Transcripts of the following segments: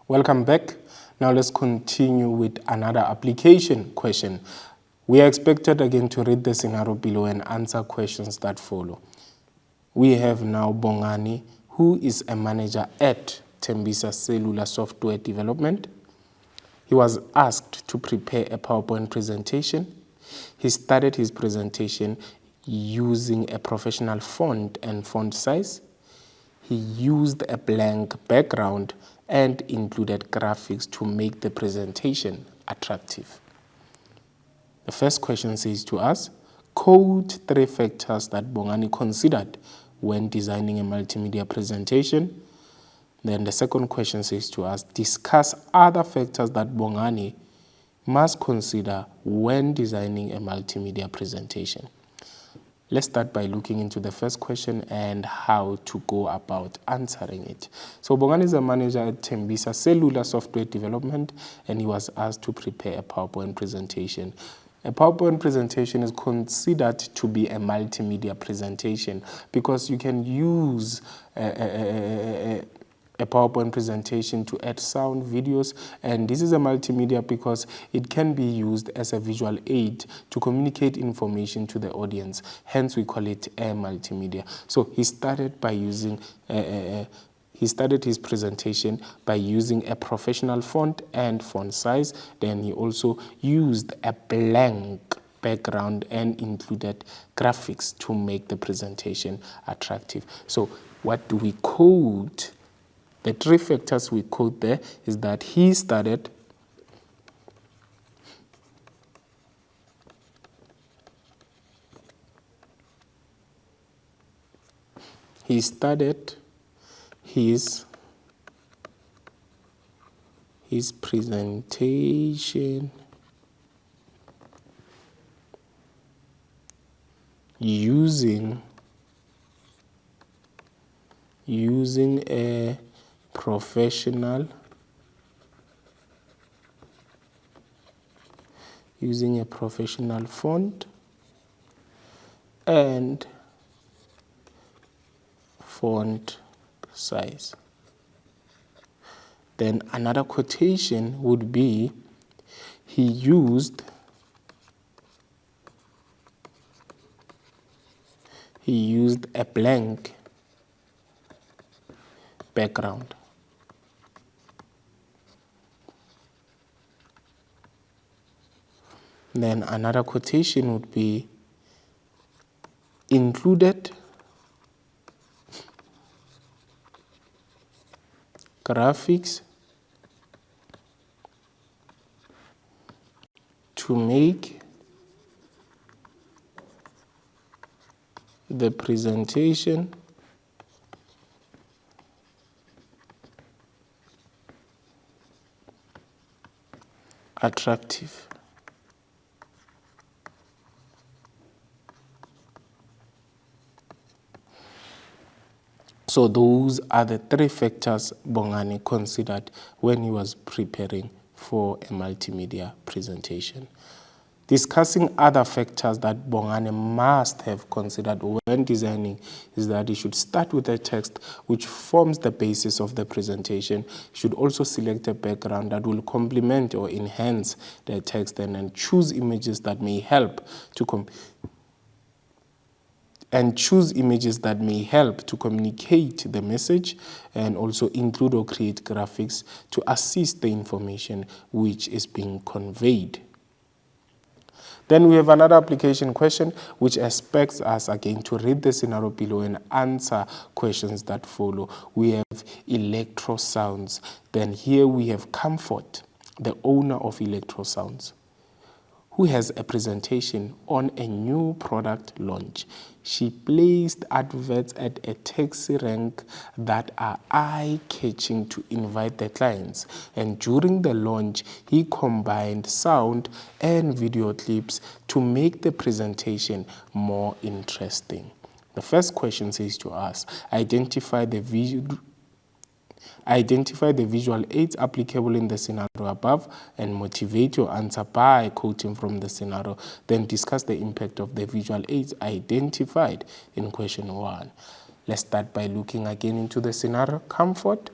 Welcome back. Now let's continue with another application question. We are expected again to read the scenario below and answer questions that follow. We have now Bongani, who is a manager at Tembisa Cellular Software Development. He was asked to prepare a PowerPoint presentation. He started his presentation using a professional font and font size. He used a blank background and included graphics to make the presentation attractive. The first question says to us, quote 3 factors that Bongani considered when designing a multimedia presentation. Then the second question says to us, discuss other factors that Bongani must consider when designing a multimedia presentation. Let's start by looking into the first question and how to go about answering it. So Bongani is a manager at Tembisa Cellular Software Development, and he was asked to prepare a PowerPoint presentation. A PowerPoint presentation is considered to be a multimedia presentation because you can use a PowerPoint presentation to add sound, videos, and this is a multimedia because it can be used as a visual aid to communicate information to the audience. Hence, we call it a multimedia. So he started by using he started his presentation by using a professional font and font size. Then he also used a blank background and included graphics to make the presentation attractive. So what do we quote? The 3 factors we quote there is that he started his presentation using a professional font and font size. Then another quotation would be, he used a blank background. Then another quotation would be, included graphics to make the presentation attractive. So those are the 3 factors Bongani considered when he was preparing for a multimedia presentation. Discussing other factors that Bongani must have considered when designing is that he should start with a text which forms the basis of the presentation. He should also select a background that will complement or enhance the text, and then choose images that may help to communicate the message, and also include or create graphics to assist the information which is being conveyed. Then we have another application question which expects us again to read the scenario below and answer questions that follow. We have Electro Sounds. Then here we have Comfort, the owner of Electro Sounds, who has a presentation on a new product launch. She placed adverts at a taxi rank that are eye-catching to invite the clients. And during the launch, he combined sound and video clips to make the presentation more interesting. The first question says to us, identify the visual aids applicable in the scenario above and motivate your answer by quoting from the scenario. Then discuss the impact of the visual aids identified in question 1. Let's start by looking again into the scenario. Comfort,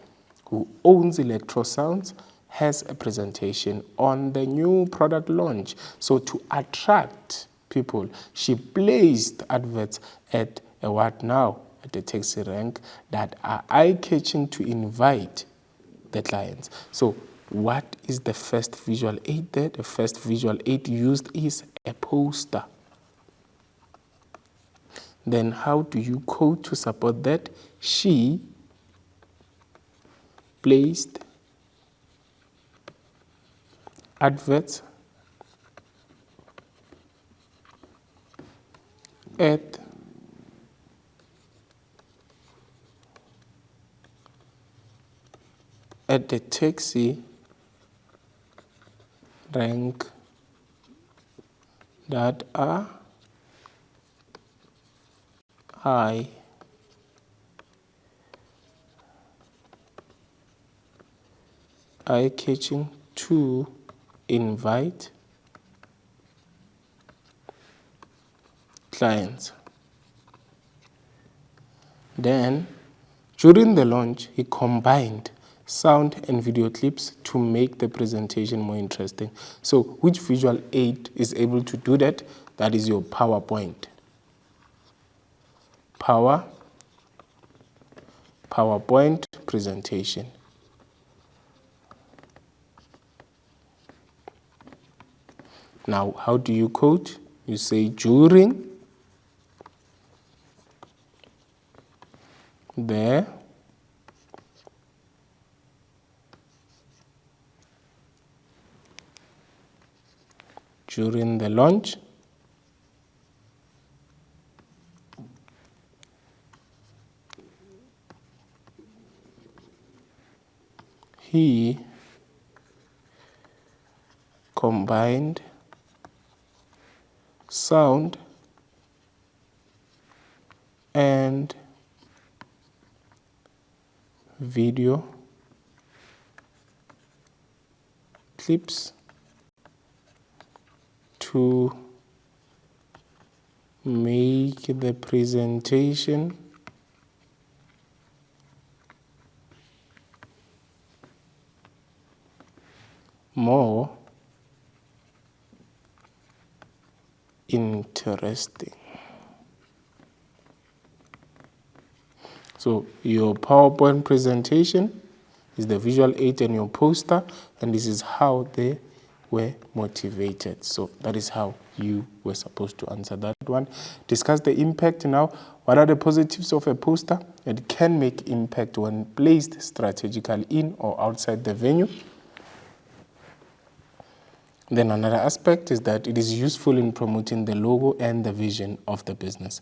who owns Electrosounds, has a presentation on the new product launch. So to attract people, she placed adverts at a what now? At the taxi rank that are eye-catching to invite the clients. So what is the first visual aid there? The first visual aid used is a poster. Then how do you code to support that? She placed adverts at the taxi rank that are eye-catching to invite clients. Then, during the launch, he combined sound and video clips to make the presentation more interesting. So, which visual aid is able to do that? That is your PowerPoint. PowerPoint presentation. Now, how do you code? You say during the launch, he combined sound and video clips to make the presentation more interesting. So your PowerPoint presentation is the visual aid and your poster, and this is how they were motivated. So that is how you were supposed to answer that one. Discuss the impact now. What are the positives of a poster? It can make impact when placed strategically in or outside the venue. Then another aspect is that it is useful in promoting the logo and the vision of the business.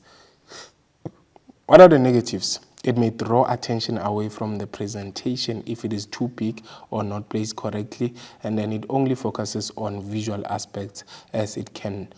What are the negatives? It may draw attention away from the presentation if it is too big or not placed correctly, and then it only focuses on visual aspects as it cannot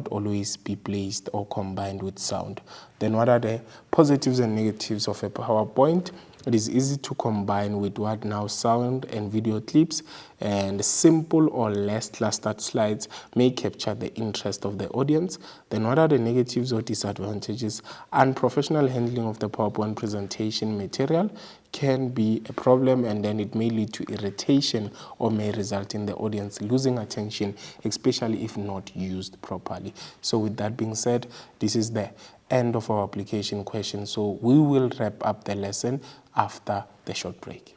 always be placed or combined with sound. Then what are the positives and negatives of a PowerPoint? It is easy to combine with what now sound and video clips, and simple or less clustered slides may capture the interest of the audience. Then what are the negatives or disadvantages? Unprofessional handling of the PowerPoint presentation material can be a problem, and then it may lead to irritation or may result in the audience losing attention, especially if not used properly. So with that being said, this is the end of our application question. So we will wrap up the lesson after the short break.